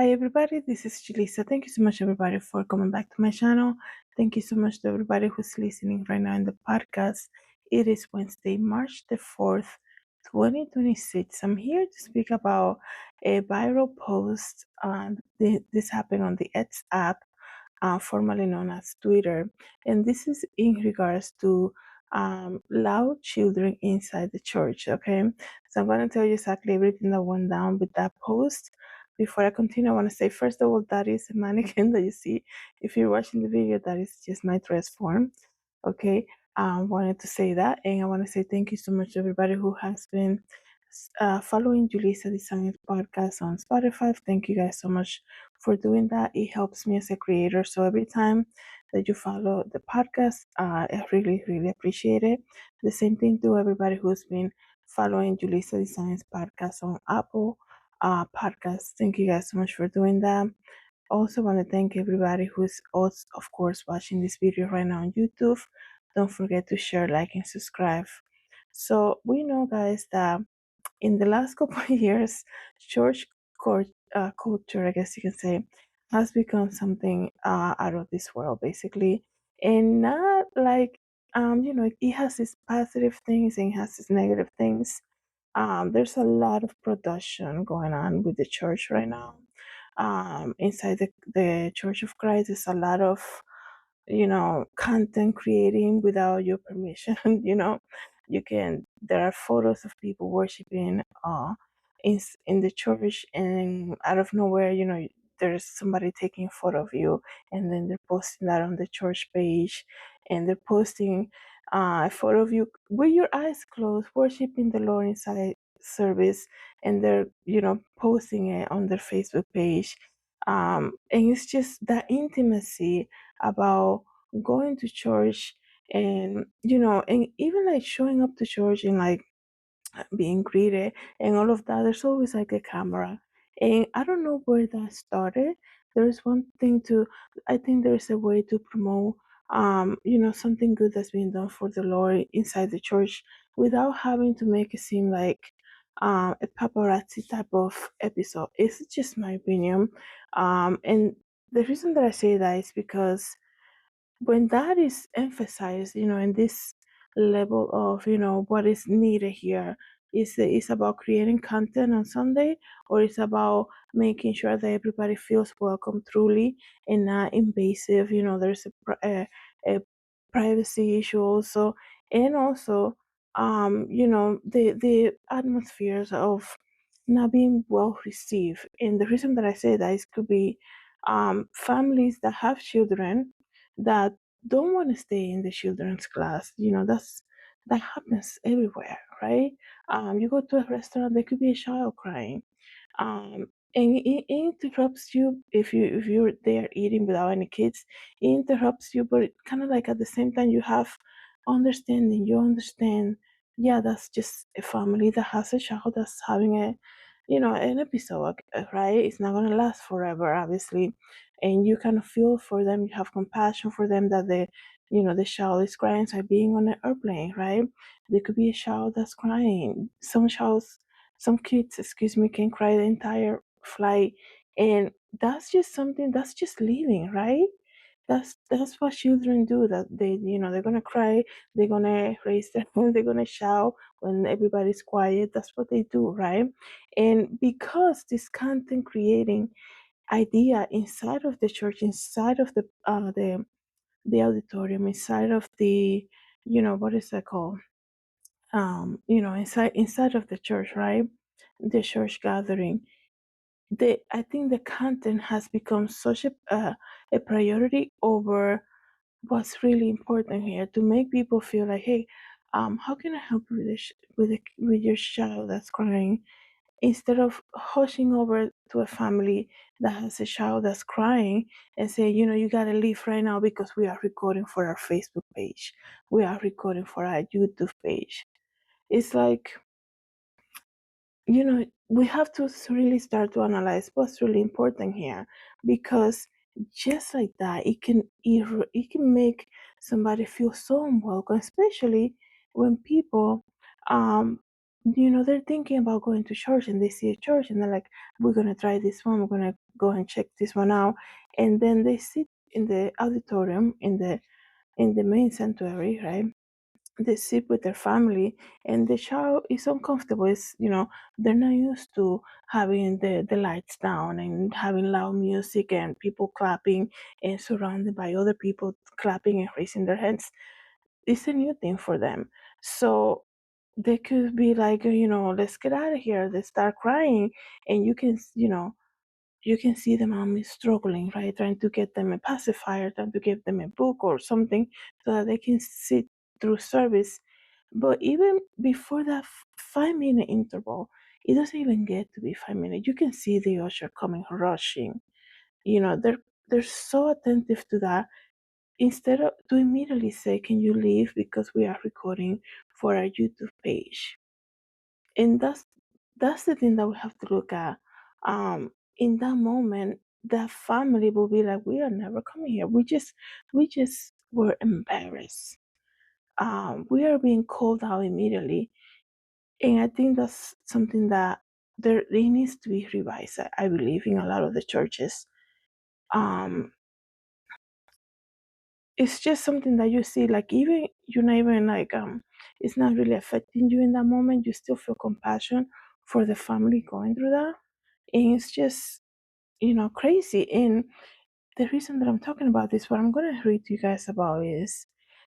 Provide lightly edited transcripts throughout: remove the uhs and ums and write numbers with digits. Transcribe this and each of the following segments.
Hi everybody, this is Julissa. Thank you so much everybody for coming back to my channel. Thank you so much to everybody who's listening right now in the podcast. It is Wednesday, March the 4th, 2026. I'm here to speak about a viral post. This happened on the X app, formerly known as Twitter. And this is in regards to loud children inside the church. Okay, so I'm going to tell you exactly everything that went down with that post. Before I continue, I want to say, first of all, that is a mannequin that you see. If you're watching the video, that is just my dress form. Okay, I wanted to say that. And I want to say thank you so much to everybody who has been following Julissadesigns podcast on Spotify. Thank you guys so much for doing that. It helps me as a creator. So every time that you follow the podcast, I really, really appreciate it. The same thing to everybody who's been following Julissadesigns podcast on Apple podcast. Thank you guys so much for doing that. Also want to thank everybody who's also, of course, watching this video right now on YouTube. Don't forget to share, like, and subscribe. So we know, guys, that in the last couple of years, church culture, I guess you can say, has become something out of this world, basically, and not like it has its positive things and it has its negative things. There's a lot of production going on with the church right now. Inside the Church of Christ, there's a lot of content creating without your permission. There are photos of people worshiping in the church, and out of nowhere, there's somebody taking a photo of you, and then they're posting that on the church page, and they're posting a photo of you with your eyes closed worshiping the Lord inside service, and they're posting it on their Facebook page. And it's just that intimacy about going to church, and and even like showing up to church and like being greeted and all of that. There's always like a camera, and I don't know where that started. There's one thing to I think there's a way to promote something good that's being done for the Lord inside the church without having to make it seem like a paparazzi type of episode. It's just my opinion. And the reason that I say that is because when that is emphasized, in this level of, what is needed here, is about creating content on Sunday, or it's about making sure that everybody feels welcome truly and not invasive. There's a privacy issue also, and also, the atmospheres of not being well received. And the reason that I say that is could be families that have children that don't want to stay in the children's class. That happens everywhere, right? You go to a restaurant, there could be a child crying, and it interrupts you if you're there eating without any kids. It interrupts you, but kind of like at the same time you have understanding. You understand, yeah, that's just a family that has a child that's having an episode, right? It's not gonna last forever, obviously, and you kind of feel for them. You have compassion for them that the child is crying. So being on an airplane, right? There could be a child that's crying. Some kids, excuse me, can cry the entire flight, and that's just something that's just living, right? That's what children do. That they're gonna cry, they're gonna raise their hand, they're gonna shout when everybody's quiet. That's what they do, right? And because this content creating idea inside of the church, inside of the auditorium, inside of the what is that called? Inside of the church, right? The church gathering. I think the content has become such a priority over what's really important here, to make people feel like, hey, how can I help you with with your child that's crying, instead of hushing over to a family that has a child that's crying and say, you gotta leave right now because we are recording for our Facebook page, we are recording for our YouTube page. It's like, we have to really start to analyze what's really important here, because just like that, it can make somebody feel so unwelcome, especially when people, they're thinking about going to church and they see a church and they're like, we're gonna try this one, we're gonna go and check this one out. And then they sit in the auditorium in the main sanctuary, right? They sit with their family, and the child is uncomfortable. It's, they're not used to having the lights down and having loud music and people clapping and surrounded by other people clapping and raising their hands. It's a new thing for them. So they could be like, let's get out of here. They start crying, and you can see the mom is struggling, right? Trying to get them a pacifier, trying to give them a book or something so that they can sit through service. But even before that 5 minute interval, it doesn't even get to be 5 minutes. You can see the usher coming rushing. They're so attentive to that. Instead of to immediately say, "Can you leave because we are recording for our YouTube page?" And that's the thing that we have to look at. In that moment, that family will be like, "We are never coming here. We just were embarrassed. We are being called out immediately." And I think that's something that there it needs to be revised. I believe in a lot of the churches. Um, it's just something that you see, like, even you're not even like, it's not really affecting you in that moment. You still feel compassion for the family going through that, and it's just, crazy. And the reason that I'm talking about this, what I'm going to read to you guys about, is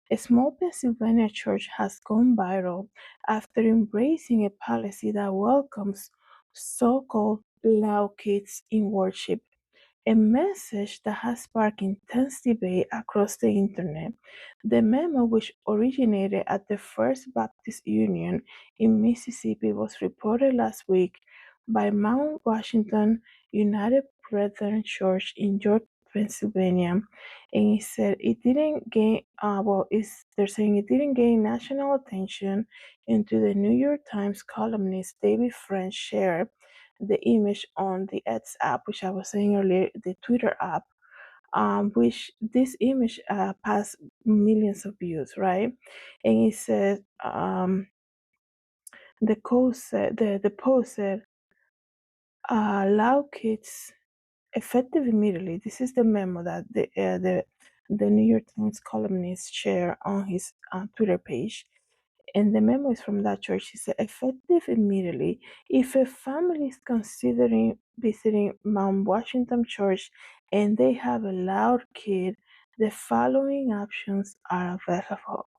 a small Pennsylvania church has gone viral after embracing a policy that welcomes so-called loud kids in worship, a message that has sparked intense debate across the internet. The memo, which originated at the First Baptist Union in Mississippi, was reported last week by Mount Washington United Brethren Church in York, Pennsylvania, and it said it didn't gain. They're saying it didn't gain national attention until the New York Times columnist David French shared the image on the X app, which I was saying earlier, the Twitter app, which this image passed millions of views, right? And it said, the post said, allow kids effective immediately. This is the memo that the New York Times columnist shared on his Twitter page. And the memo is from that church. He said, effective immediately. If a family is considering visiting Mount Washington Church and they have a loud kid, the following options are available.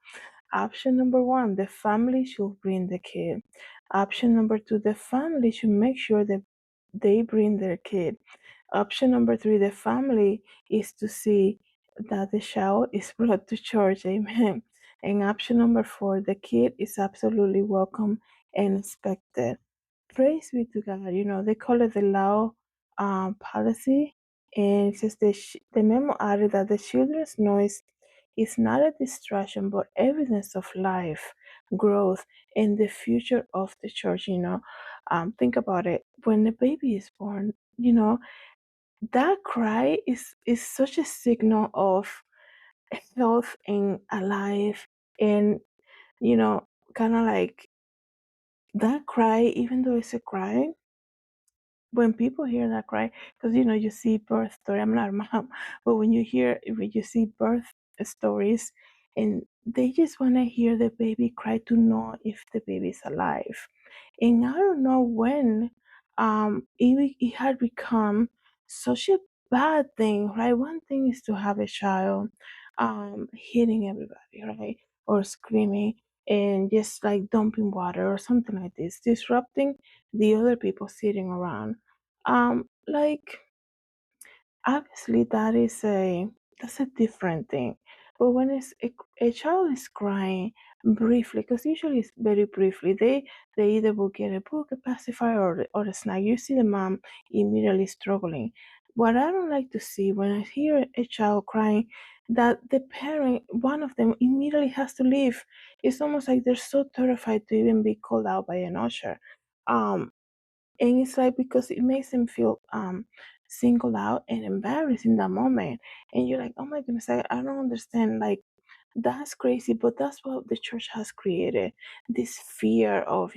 Option number one, the family should bring the kid. Option number two, the family should make sure that they bring their kid. Option number three, the family is to see that the child is brought to church. Amen. And option number four, the kid is absolutely welcome and expected. Praise be to God. They call it the law policy. And it says the memo added that the children's noise is not a distraction, but evidence of life, growth, and the future of the church. Think about it. When a baby is born, that cry is such a signal of health and alive, and kind of like that cry, even though it's a cry, when people hear that cry, because you see birth story. I'm not a mom, but when you see birth stories, and they just want to hear the baby cry to know if the baby's alive. And I don't know when, it had become such a bad thing, right? One thing is to have a child, hitting everybody, right, or screaming and just like dumping water or something like this, disrupting the other people sitting around. Like, obviously that's a different thing. But when a child is crying briefly, because usually it's very briefly, they either will get a book, a pacifier, or a snack. You see the mom immediately struggling. What I don't like to see when I hear a child crying, that the parent, one of them, immediately has to leave. It's almost like they're so terrified to even be called out by an usher. Um, and it's like, because it makes them feel singled out and embarrassed in that moment. And you're like, oh my goodness, I don't understand. Like, that's crazy, but that's what the church has created, this fear of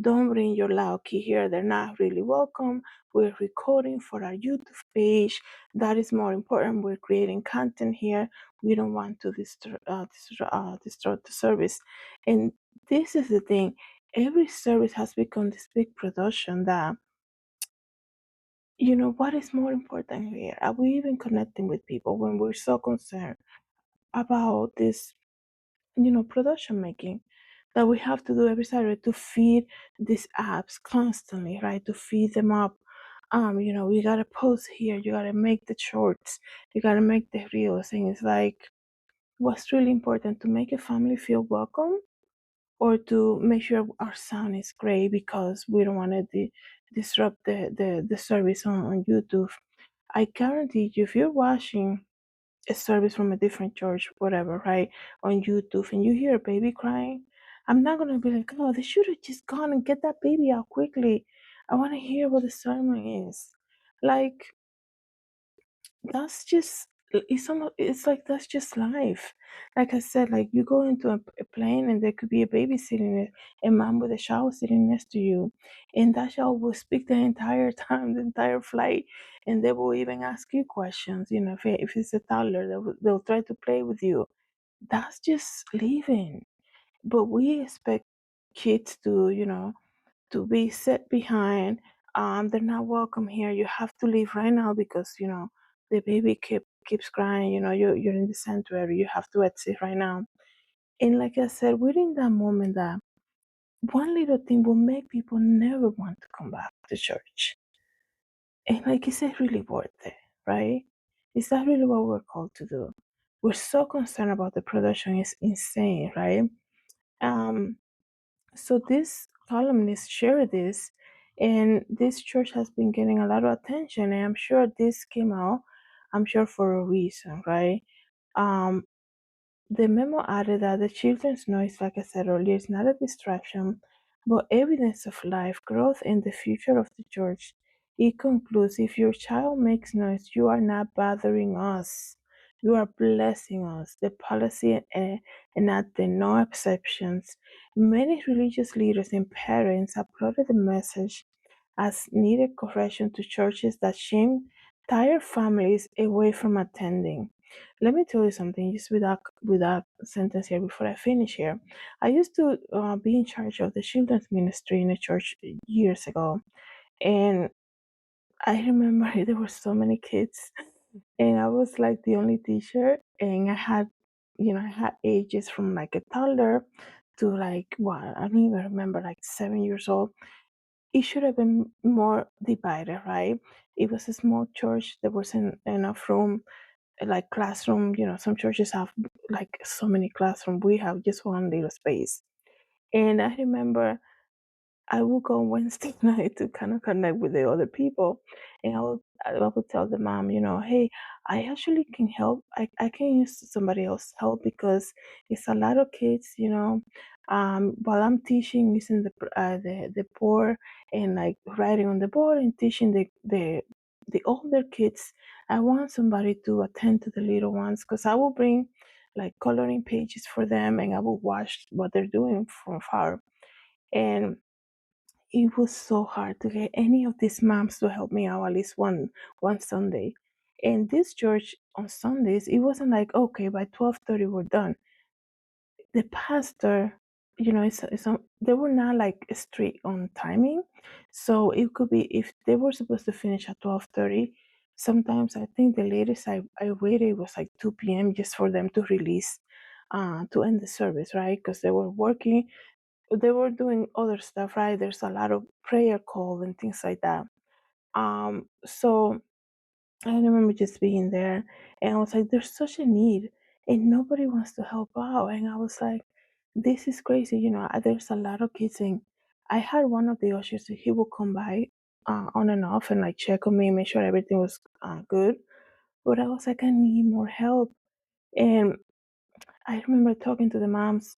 Don't bring your loud kid here. They're not really welcome. We're recording for our YouTube page. That is more important. We're creating content here. We don't want to destroy the service. And this is the thing. Every service has become this big production that, what is more important here? Are we even connecting with people when we're so concerned about this, production making that we have to do every Saturday to feed these apps constantly, right? To feed them up. You gotta post here, you gotta make the shorts, you gotta make the reels, and it's like, what's really important to make a family feel welcome, or to make sure our sound is great because we don't want to disrupt the service on YouTube. I guarantee you, if you're watching a service from a different church, whatever, right, on YouTube, and you hear a baby crying, I'm not gonna be like, oh, they should have just gone and get that baby out quickly. I want to hear what the sermon is. Like, that's just it's like that's just life. Like I said, like you go into a plane and there could be a baby sitting there, a mom with a shower sitting next to you, and that shower will speak the entire time, the entire flight, and they will even ask you questions. If it's a toddler, they'll try to play with you. That's just living. But we expect kids to be set behind. They're not welcome here. You have to leave right now because the baby keeps crying. You're in the sanctuary. You have to exit right now. And like I said, we're in that moment that one little thing will make people never want to come back to church. And like, is it really worth it, right? Is that really what we're called to do? We're so concerned about the production. It's insane, right? Um, So this columnist shared this, and this church has been getting a lot of attention, and I'm sure this came out, I'm sure for a reason, right? Um, the memo added that the children's noise, like I said earlier, is not a distraction, but evidence of life, growth, and the future of the church. It concludes, if your child makes noise, you are not bothering us. You are blessing us. The policy enacted no exceptions. Many religious leaders and parents uploaded the message as needed correction to churches that shame tired families away from attending. Let me tell you something, just with that sentence here before I finish here. I used to be in charge of the children's ministry in a church years ago, and I remember there were so many kids, and I was like the only teacher, and I had ages from like a toddler to like what I don't even remember, like 7 years old. It should have been more divided, right? It was a small church. There wasn't enough room, like classroom. Some churches have like so many classrooms. We have just one little space. And I remember I would go on Wednesday night to kind of connect with the other people, and I would tell the mom, hey, I actually can help. I can use somebody else's help because it's a lot of kids, while I'm teaching using the board and like writing on the board and teaching the older kids. I want somebody to attend to the little ones because I will bring like coloring pages for them, and I will watch what they're doing from far. And it was so hard to get any of these moms to help me out at least one Sunday. And this church on Sundays, it wasn't like, okay, by 12:30 we're done. The pastor, they were not like strict on timing. So it could be if they were supposed to finish at 12:30. Sometimes I think the latest I waited was like 2 p.m. just for them to release, to end the service, right? Because they were working, they were doing other stuff, right? There's a lot of prayer call and things like that. So I remember just being there, and I was like, there's such a need and nobody wants to help out. And I was like, this is crazy. There's a lot of kids, and I had one of the ushers, he would come by on and off and like check on me, make sure everything was good. But I was like, I need more help. And I remember talking to the moms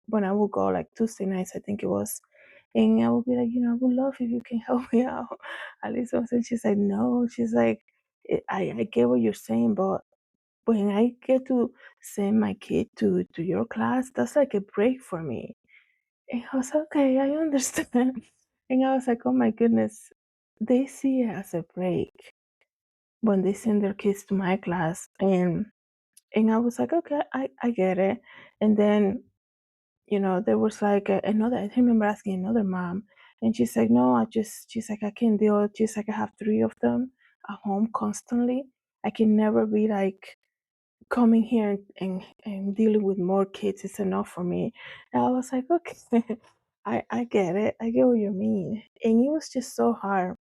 when I would go like Tuesday nights, I think it was, and I would be like, I would love if you can help me out. At least once, and she's like, no, she's like, I get what you're saying, but when I get to send my kid to your class, that's like a break for me. And I was like, okay, I understand. And I was like, oh my goodness, they see it as a break when they send their kids to my class. And I was like, okay, I get it. And then, there was like another, I remember asking another mom, and she's like, no, she's like, I can't deal. She's like, I have three of them at home constantly. I can never be like coming here and dealing with more kids is enough for me. And I was like, okay, I get it. I get what you mean. And it was just so hard.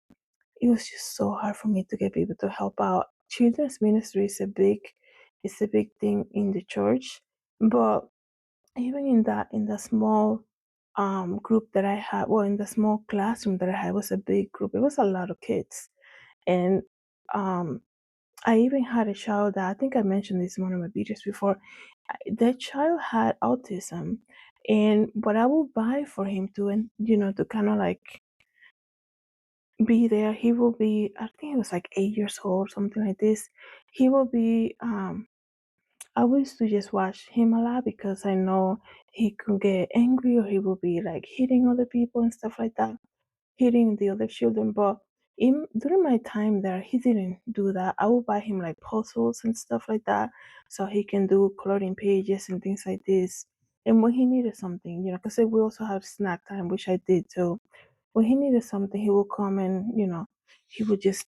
It was just so hard for me to get people to help out. Children's ministry is a big thing in the church. But even in the small group that I had, well, in the small classroom that I had was a big group. It was a lot of kids. And um I even had a child that I think I mentioned this in one of my videos before. That child had autism, and what I would buy for him to, and to kind of like be there. He will be, I think he was like 8 years old, something like this. He will be. I used to just watch him a lot because I know he could get angry or he will be like hitting other people and stuff like that, hitting the other children. But during my time there, he didn't do that. I would buy him like puzzles and stuff like that so he can do coloring pages and things like this. And when he needed something, because we also have snack time, which I did too. When he needed something, he would come and, he would just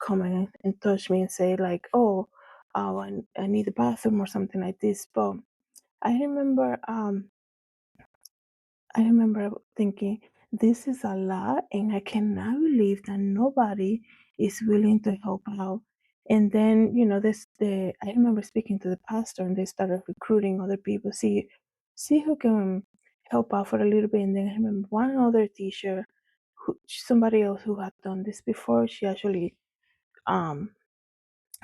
come and touch me and say like, oh, I need the bathroom or something like this. But I remember um, I remember thinking, this is a lot, and I cannot believe that nobody is willing to help out. And then, I remember speaking to the pastor, and they started recruiting other people, see who can help out for a little bit. And then I remember one other teacher, somebody else who had done this before, she actually um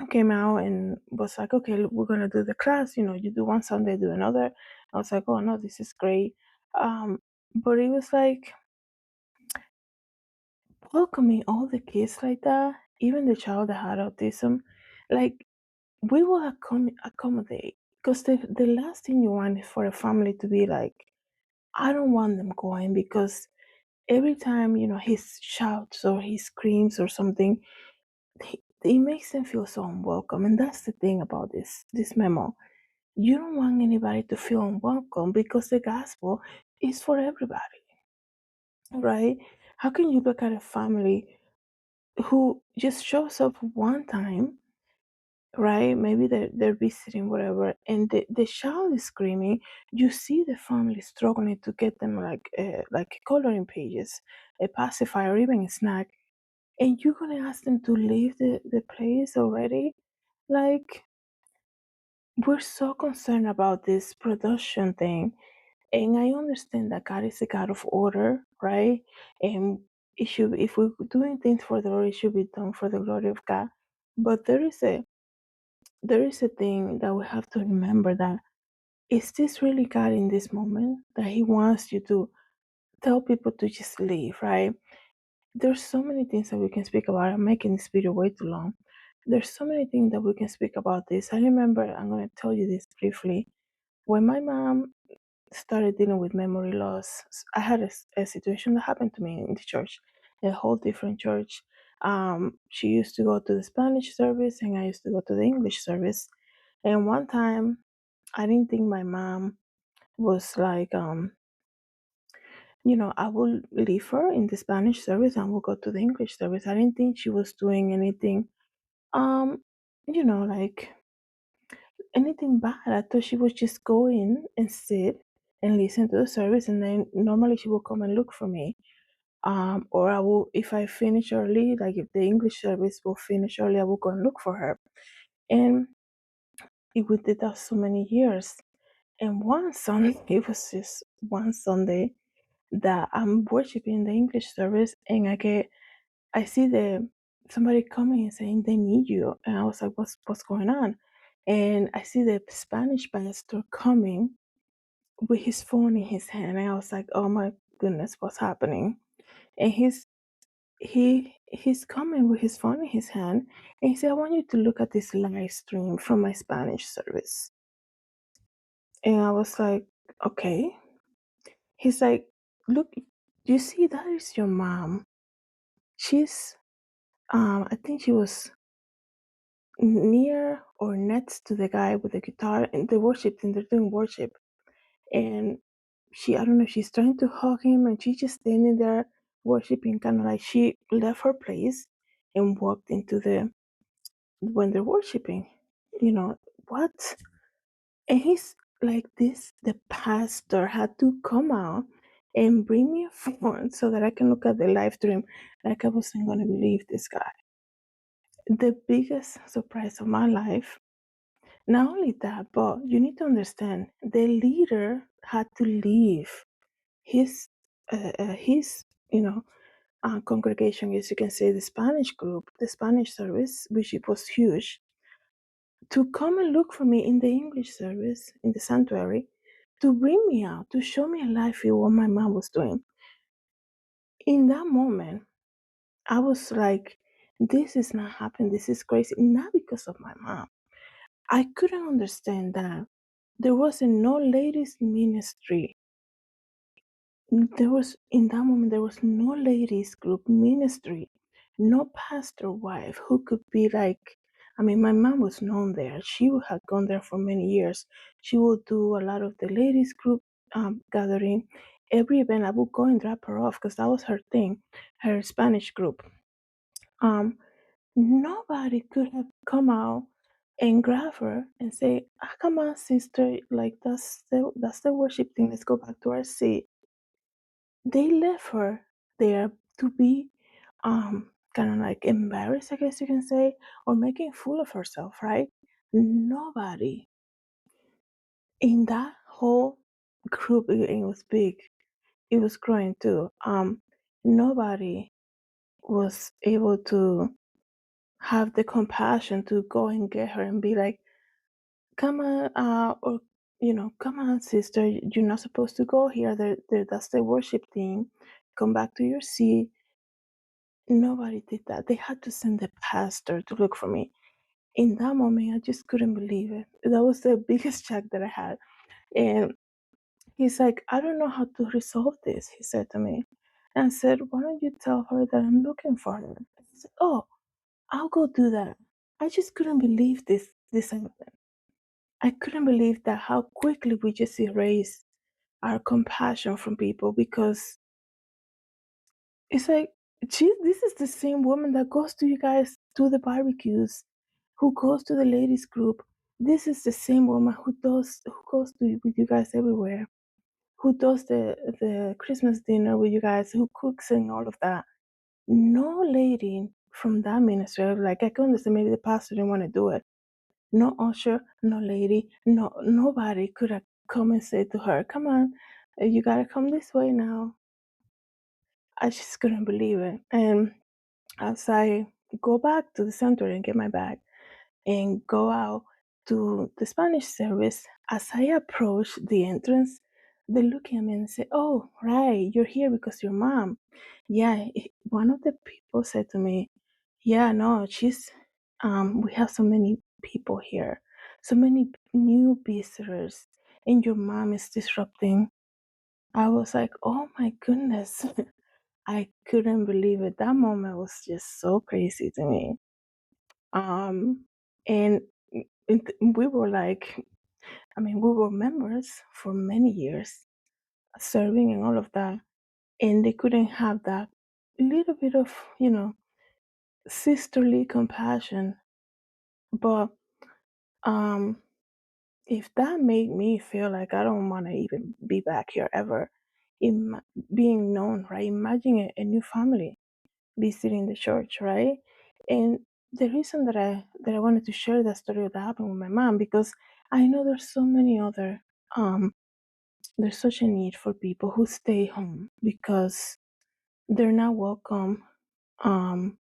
came out and was like, okay, look, we're gonna do the class. You do one Sunday, do another. I was like, oh no, this is great. But it was like welcoming all the kids like that, even the child that had autism, like we will accommodate. Because the last thing you want is for a family to be like, I don't want them going because every time, he shouts or he screams or something, it makes them feel so unwelcome. And that's the thing about this memo. You don't want anybody to feel unwelcome because the gospel is for everybody, right? How can you look at a family who just shows up one time, right? Maybe they're visiting, whatever, and the child is screaming. You see the family struggling to get them like coloring pages, a pacifier, or even a snack, and you're gonna ask them to leave the place already? Like, we're so concerned about this production thing. And I understand that God is a God of order, right? And if we're doing things for the Lord, it should be done for the glory of God. But there is a thing that we have to remember, that is this really God in this moment that He wants you to tell people to just leave, right? There's so many things that we can speak about. I'm making this video way too long. There's so many things that we can speak about this. I remember, I'm going to tell you this briefly. When my mom started dealing with memory loss, I had a situation that happened to me in the church, a whole different church. She used to go to the Spanish service, and I used to go to the English service. And one time, I didn't think my mom was like, I will leave her in the Spanish service and we'll go to the English service. I didn't think she was doing anything, um, like anything bad. I thought she would just go in and sit and listen to the service, and then normally she will come and look for me. Or I will, if I finish early, like if the English service will finish early, I will go and look for her. And we did that so many years. And one Sunday, it was just one Sunday that I'm worshiping the English service, and I see somebody coming and saying they need you, and I was like, what's going on? And I see the Spanish pastor coming with his phone in his hand, and I was like, oh my goodness, what's happening? And he's coming with his phone in his hand, and he said, I want you to look at this live stream from my Spanish service. And I was like, okay. He's like, look, you see, that is your mom. She's, I think she was near or next to the guy with the guitar and the worship thing. They're doing worship, and I don't know, she's trying to hug him, and she's just standing there worshiping, kind of like she left her place and walked into the when they're worshiping. You know what? And he's like this. The pastor had to come out and bring me a phone so that I can look at the live stream. Like, I wasn't gonna believe this guy. The biggest surprise of my life. Not only that, but you need to understand the leader had to leave his his you know congregation, as you can say, the Spanish group, the Spanish service, which it was huge, to come and look for me in the English service in the sanctuary, to bring me out, to show me a live view what my mom was doing. In that moment, I was like, this is not happening. This is crazy. Not because of my mom. I couldn't understand that there was no ladies ministry. There was in that moment there was no ladies group ministry, no pastor wife who could be like. I mean, my mom was known there. She had gone there for many years. She would do a lot of the ladies group gathering. Every event I would go and drop her off because that was her thing, her Spanish group. Um, Nobody could have come out and grab her and say, "Ah, come on, sister, like that's the worship thing. Let's go back to our seat." They left her there to be kind of like embarrassed, I guess you can say, or making fool of herself, right? Nobody in that whole group, it was big, it was growing too. Nobody was able to have the compassion to go and get her and be like, come on, or come on, sister, you're not supposed to go here. That's the worship team. Come back to your seat. Nobody did that. They had to send the pastor to look for me. In that moment, I just couldn't believe it. That was the biggest shock that I had. And he's like, I don't know how to resolve this, he said to me. And I said, why don't you tell her that I'm looking for her? He said, oh, I'll go do that. I just couldn't believe this happened. I couldn't believe that how quickly we just erase our compassion from people, because it's like, this is the same woman that goes to you guys to the barbecues, who goes to the ladies group. This is the same woman who goes to with you guys everywhere, who does the Christmas dinner with you guys, who cooks and all of that. No lady from that ministry, like, I can understand maybe the pastor didn't want to do it. No usher, no lady, nobody could have come and said to her, "Come on, you gotta come this way now." I just couldn't believe it. And as I go back to the center and get my bag and go out to the Spanish service, as I approach the entrance, they look at me and say, "Oh, right, you're here because your mom." Yeah, one of the people said to me, "Yeah, no, we have so many people here, so many new visitors, and your mom is disrupting." I was like, "Oh my goodness." I couldn't believe it. That moment was just so crazy to me. Um, and we were like, I mean, we were members for many years, serving and all of that, and they couldn't have that little bit of, sisterly compassion. But um, if that made me feel like I don't want to even be back here ever, being known, right? Imagine a new family visiting the church, right? And the reason that I wanted to share that story that happened with my mom, because I know there's so many other there's such a need for people who stay home because they're not welcome, um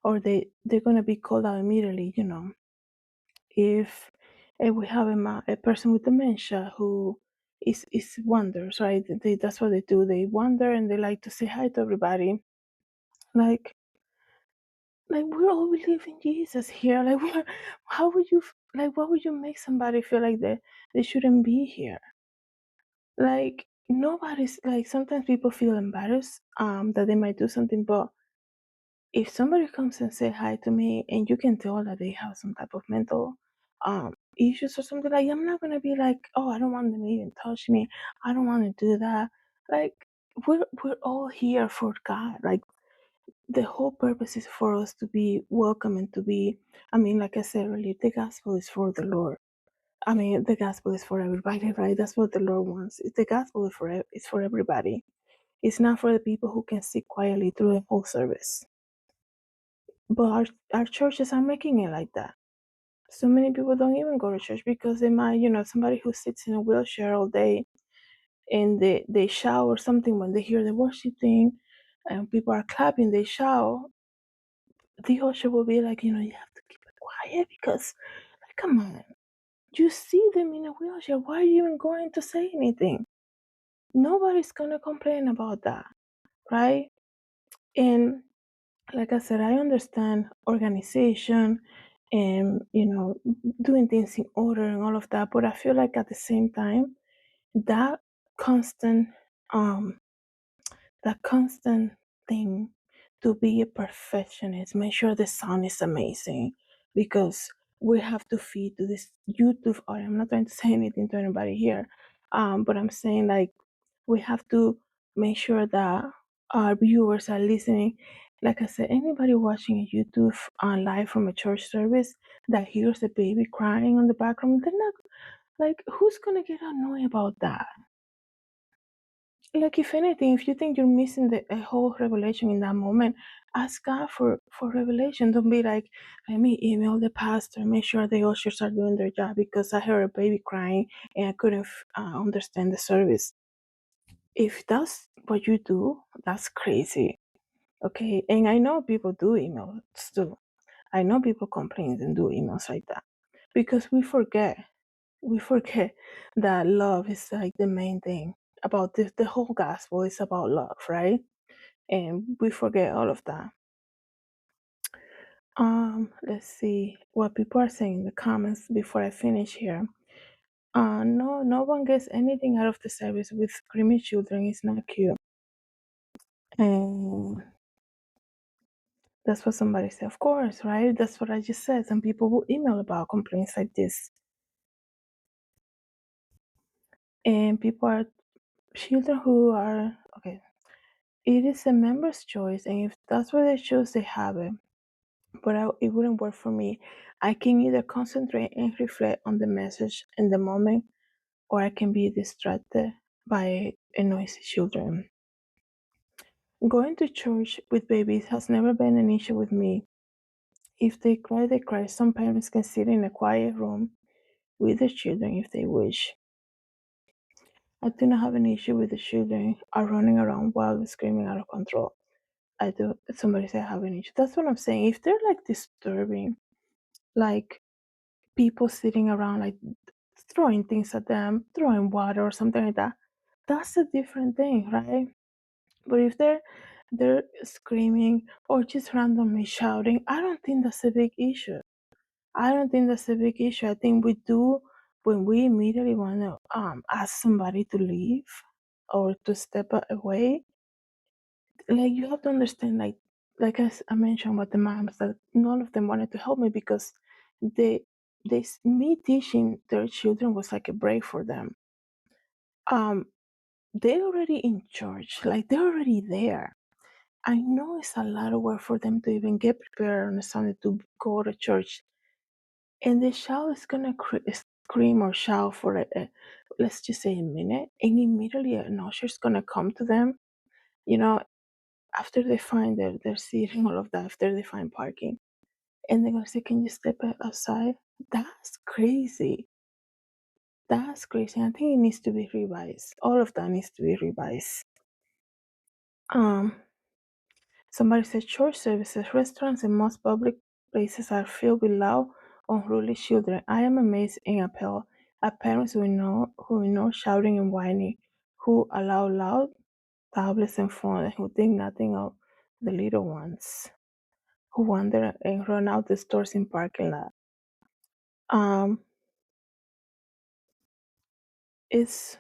or they're gonna be called out immediately, if we have a person with dementia who is wanders, right? That's what they do. They wander and they like to say hi to everybody. Like, we all believe in Jesus here. Like, how would you, like, what would you make somebody feel like they shouldn't be here? Like, nobody's like, sometimes people feel embarrassed that they might do something, but if somebody comes and say hi to me and you can tell that they have some type of mental issues or something, like, I'm not gonna be like, oh, I don't want them to even touch me, I don't want to do that. Like, we're all here for God. Like, the whole purpose is for us to be welcome and to be, I mean, like I said earlier, the gospel is for the Lord. I mean, the gospel is for everybody, right? That's what the Lord wants. The gospel is it's for everybody. It's not for the people who can sit quietly through the whole service. But our churches are making it like that. So many people don't even go to church because they might, somebody who sits in a wheelchair all day and they shout or something when they hear the worship thing and people are clapping, they shout. The usher will be like, you have to keep it quiet because, like, come on. You see them in a wheelchair. Why are you even going to say anything? Nobody's going to complain about that, right? And like I said, I understand organization and doing things in order and all of that, but I feel like at the same time that constant um that constant thing to be a perfectionist, make sure the sound is amazing because we have to feed to this YouTube audience. I'm not trying to say anything to anybody here, but I'm saying, like, we have to make sure that our viewers are listening. Like I said, anybody watching a YouTube on live from a church service that hears a baby crying on the background, they're not, like, who's gonna get annoyed about that? Like, if anything, if you think you're missing the a whole revelation in that moment, ask God for revelation. Don't be like, let me email the pastor, make sure the ushers are doing their job because I heard a baby crying and I couldn't understand the service. If that's what you do, that's crazy. Okay, and I know people do emails too. I know people complain and do emails like that because we forget that love is like the main thing about this. The whole gospel is about love, right? And we forget all of that. Let's see what people are saying in the comments before I finish here. No one gets anything out of the service with screaming children. It's not cute. And that's what somebody said. Of course, right? That's what I just said. Some people will email about complaints like this. And people are children who are okay. It is a member's choice, and if that's what they choose, they have it. But it wouldn't work for me. I can either concentrate and reflect on the message in the moment, or I can be distracted by a noisy children. Going to church with babies has never been an issue with me. If they cry, they cry. Some parents can sit in a quiet room with their children if they wish. I do not have an issue with the children are running around wild screaming out of control. I do. Somebody said I have an issue. That's what I'm saying. If they're like disturbing, like people sitting around, like throwing things at them, throwing water or something like that, that's a different thing, right? But if they're screaming or just randomly shouting, I don't think that's a big issue. I don't think that's a big issue. I think we do when we immediately want to ask somebody to leave or to step away. Like, you have to understand, like I mentioned about the moms, that none of them wanted to help me because they me teaching their children was like a break for them. Um, they're already in church, like they're already there. I know it's a lot of work for them to even get prepared on a Sunday to go to church, and the child is gonna scream or shout for let's just say a minute, and immediately an usher's gonna come to them. You know, after they find their seat and all of that, after they find parking, and they're gonna say, "Can you step outside?" That's crazy. That's crazy. I think it needs to be revised. All of that needs to be revised. Um, Somebody said church services, restaurants, and most public places are filled with loud, unruly children. I am amazed and appalled at parents who ignore shouting and whining, who allow loud tablets and phones, and who think nothing of the little ones, who wander and run out the stores in parking lot. Um, it's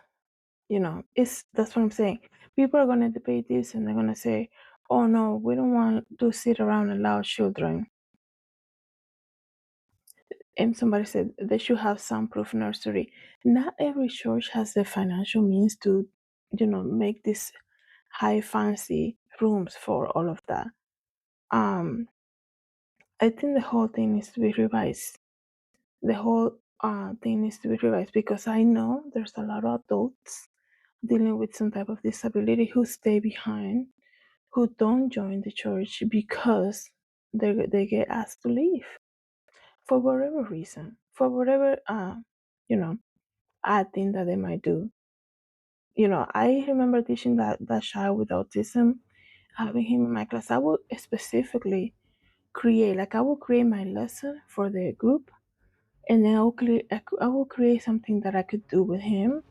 That's what I'm saying. People are gonna debate this and they're gonna say, "Oh no, we don't want to sit around and allow children." And somebody said they should have soundproof nursery. Not every church has the financial means to, make this high fancy rooms for all of that. Um, I think the whole thing needs to be revised. The whole thing needs to be revised because I know there's a lot of adults dealing with some type of disability who stay behind, who don't join the church because they get asked to leave for whatever reason, for whatever you know odd thing that they might do. I remember teaching that child with autism, having him in my class. I would specifically I will create my lesson for the group, and then I will create something that I could do with him.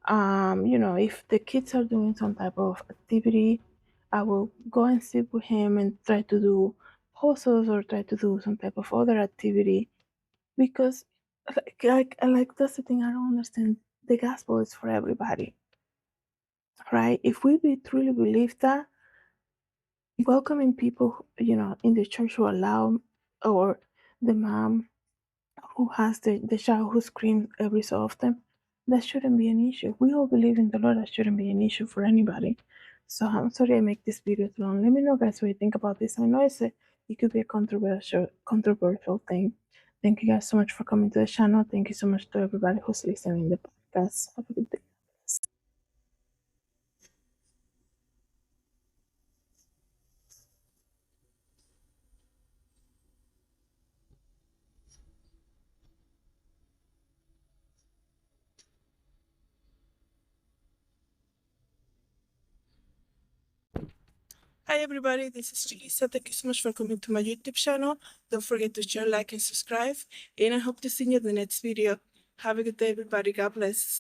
If the kids are doing some type of activity, I will go and sit with him and try to do puzzles or try to do some type of other activity because, that's the thing I don't understand. The gospel is for everybody, right? If truly believe that, welcoming people, in the church who allow, or the mom who has the child who screams every so often, that shouldn't be an issue. We all believe in the Lord. That shouldn't be an issue for anybody. So I'm sorry I make this video too long. Let me know, guys, what you think about this. I know it could be a controversial thing. Thank you guys so much for coming to the channel. Thank you so much to everybody who's listening to the podcast. Have a good day. Hi everybody, this is Julissa. Thank you so much for coming to my YouTube channel. Don't forget to share, like, and subscribe. And I hope to see you in the next video. Have a good day, everybody. God bless.